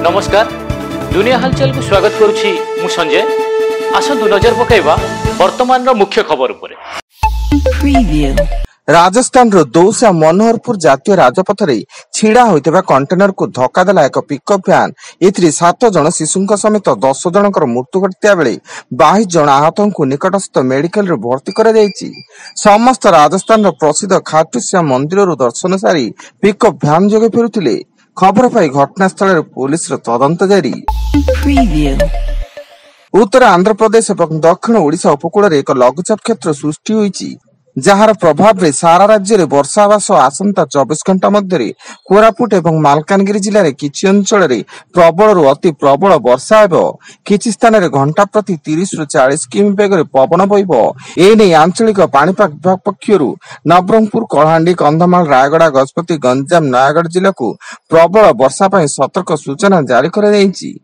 नमस्कार दुनिया हालचाल को स्वागत करुछि मु संजय। आसंतु नजर पकाइबा वर्तमान रो मुख्य खबर उपरे। राजस्थान रो दौसा मनोहरपुर जातीय राजपथ रे छिड़ा होइतबा कंटेनर को धक्का देला एक पिकअप भ्यान। एथिरे 7 जन शिशुंक समेत 10 जनकर मृत्यु घटिया बेले 22 जन आहतंकु निकटस्थ मेडिकल रे भर्ती करा जायछि। समस्त राजस्थान रो प्रसिद्ध खाटूश्याम मंदिर रो दर्शन सारी पिकअप भ्यान जोगे फेरुथिले। खबर पाई घटनास्थल रे पुलिस रो तदंत जारी। उत्तर आंध्र प्रदेश और दक्षिण ओडिशा उपकूल रे एक लघुचाप क्षेत्र सृष्टि होईछि, जार प्रभाव रे सारा राज्य रे वर्षा आवास आसंता 24 घंटा मध्य कोरापुट एवं मालकानगिरी जिले रे किछि अंचल रे प्रबल रु अति प्रबल वर्षा हेबो। किछि स्थान रे घंटा प्रति 30 रु 40 किमी बेग रे पवन बहिबो। ए नै आंचलिक पाणीपाग विभाग पक्षरु नवरंगपुर, कलाहांडी, कंधमाल, रायगड़ा, गजपति, गंजाम, नयागढ़ जिला को प्रबल वर्षा पई सतर्क सूचना जारी करा जायछि।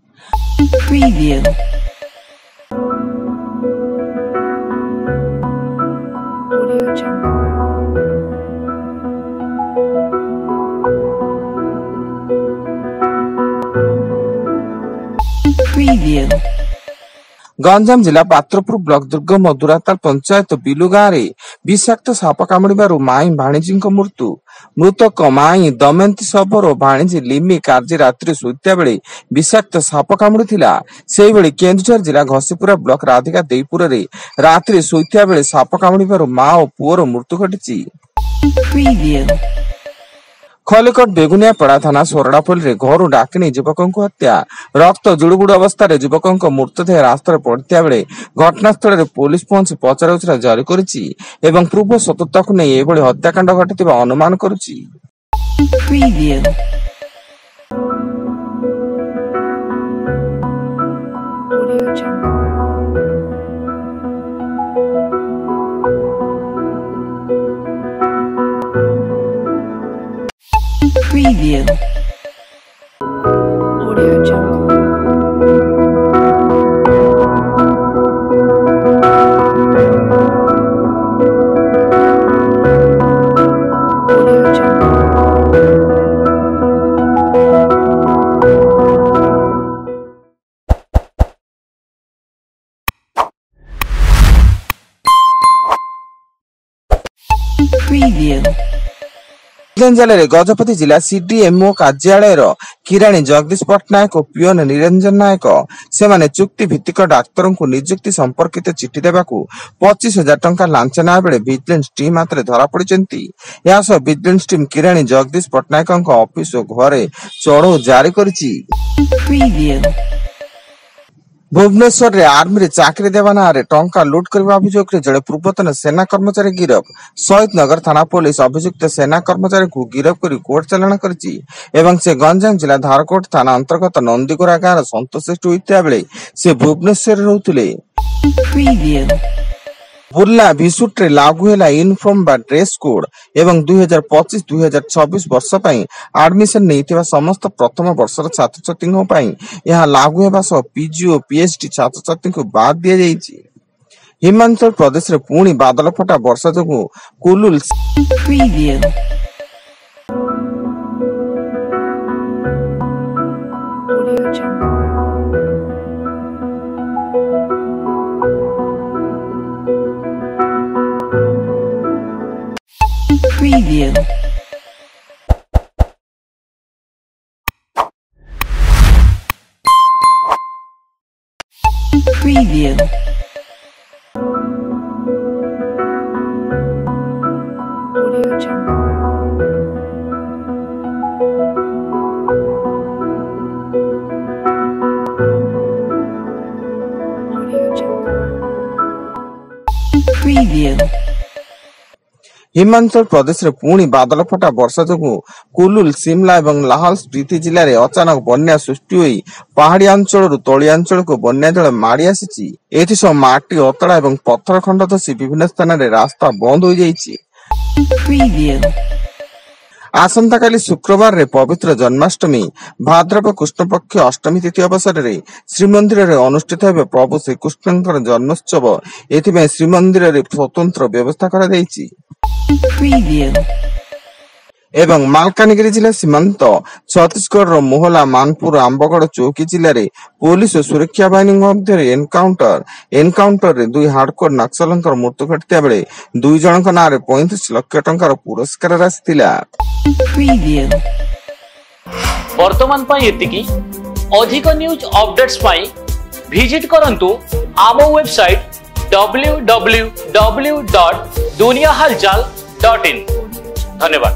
गंजाम जिला पात्रपुर ब्लॉक दुर्गम दुराताल पंचायत बिलु गाँव रे विषाक्त साप कामुड़िबारु माई भाणीजी मृत्यु। मृतक माई दमयंती शबर और भाणीजी लिमी कार्य रात्रि सुत्या बेले विषाक्त साप कामुड़िथिला। सेहि बेले केन्दुझर जिला घसीपुरा ब्लॉक राधिका देईपुर रे रात्रि सुत्या बेले साप कामुड़िबारु मां और पुओर मृत्यु घटिछि। खलिकोट बेगुनियापड़ा थाना सोरडापल्ली रे घर डाकिनी युवकों हत्या। रक्त जुड़ुबुड़ अवस्था युवकों मृतदेह रास्ता पड़ता बेले घटनास्थल रे पुलिस पहुंची पचराउचरा जारी करिछि एवं पूर्व सतर्कता को नहीं एभली हत्याकांड घटिथिबा अनुमान करुछि। Preview. Audio Jungle. Audio Jungle. Preview. जिले गजपति जिला सीडीएमओ कार्यालय किराणी जगदीश पट्टनायक और पिओन निरंजन नायक से चुक्ति भित्तिक डाक्तर को नियुक्ति संपर्कित चिठी देवाकू 25,000 टंका लांच ना बेले विजिलेंस टीम हाथ में धरा पड़ती। विजिलेंस टीम किराणी जगदीश पट्टनायक ऑफिस और घरे चढ़ऊ जारी करिछि। भुवनेश्वर रे आर्मी रे चाकरी देवा ना रे टंका लूट करबा अभियोग रे जड़े पूर्वतन सेना कर्मचारी गिरफ। शहीद नगर थाना पुलिस अभियुक्त सेना कर्मचारी को गिरफ कर कोर्ट चालाण करिछि एवं से गंजाम जिला धारकोट थाना अंतर्गत नंदीगोरा गाँव सन्तोषिष्ट होइता बेले से भुवनेश्वर रे रहउथिले। बुर्ला भिसुट रे लागू हैला यूनिफॉर्म बा ड्रेस कोड एवं 2025-2026 वर्ष पई एडमिशन नैथिबा समस्त प्रथम वर्षर छात्र छात्रीଙ୍କ पई यह लागू हेबा सह पीजी और पीएचडी छात्र छात्री को बाद दिया जायछि। हिमाचल प्रदेश रे पुणी बादल फटा वर्षा जोगु Kullu Preview. Preview. Audio Jungle. Audio Jungle. Preview. Himachal Pradesh रे पुणी बादल फटा वर्षा जोगु कुल्लू, शिमला एवं लाहौल स्पीति जिले में अचानक बन्या सृष्टि हुई पहाड़ी अंचल तली अंचल को बन्या जल माड़ी आसी। एथिसह माटी अतड़ा एवं पत्थर खंड धसी विभिन्न स्थान रे रास्ता बंद हो जाइछि। आसंता काली शुक्रवार रे पवित्र जन्माष्टमी भाद्रव कृष्ण पक्ष अष्टमी तिथि अवसर रे श्रीमंदिर रे अनुष्ठित हेबे प्रभु श्रीकृष्णଙ୍କର जन्मोत्सव। एथिमे श्रीमंदिर रे स्वतंत्र व्यवस्था करा जायछि। ଏବଂ ମାଲକାନଗିରି ଜିଲ୍ଲା ସୀମାନ୍ତ ଛତିଶଗଡ଼ର ମୋହଲା ମାନପୁର ଆମ୍ବଗଡ଼ ଚୌକି ଜିଲ୍ଲାରେ ପୋଲିସ ଓ ସୁରକ୍ଷା ବାହିନୀ ମଧ୍ୟରେ ଏନକାଉଣ୍ଟରରେ 2 ହାର୍ଡକୋର ନକ୍ସଲଙ୍କର ମୃତ୍ୟୁ ଘଟିଥିବା ବେଳେ 2 ଜଣଙ୍କ ନାଁରେ 35 ଲକ୍ଷ ଟଙ୍କାର ପୁରସ୍କାର ରାଶି ଥିଲା। Preview. ବର୍ତ୍ତମାନ ପାଇଁ ଏତିକି। ଅଧିକ ନ୍ୟୁଜ ଅପଡେଟ୍ସ ପାଇଁ ଭିଜିଟ୍ କରନ୍ତୁ ଆମ ୱେବସାଇଟ୍ www.duniyahalchal.in। ଧନ୍ୟବାଦ।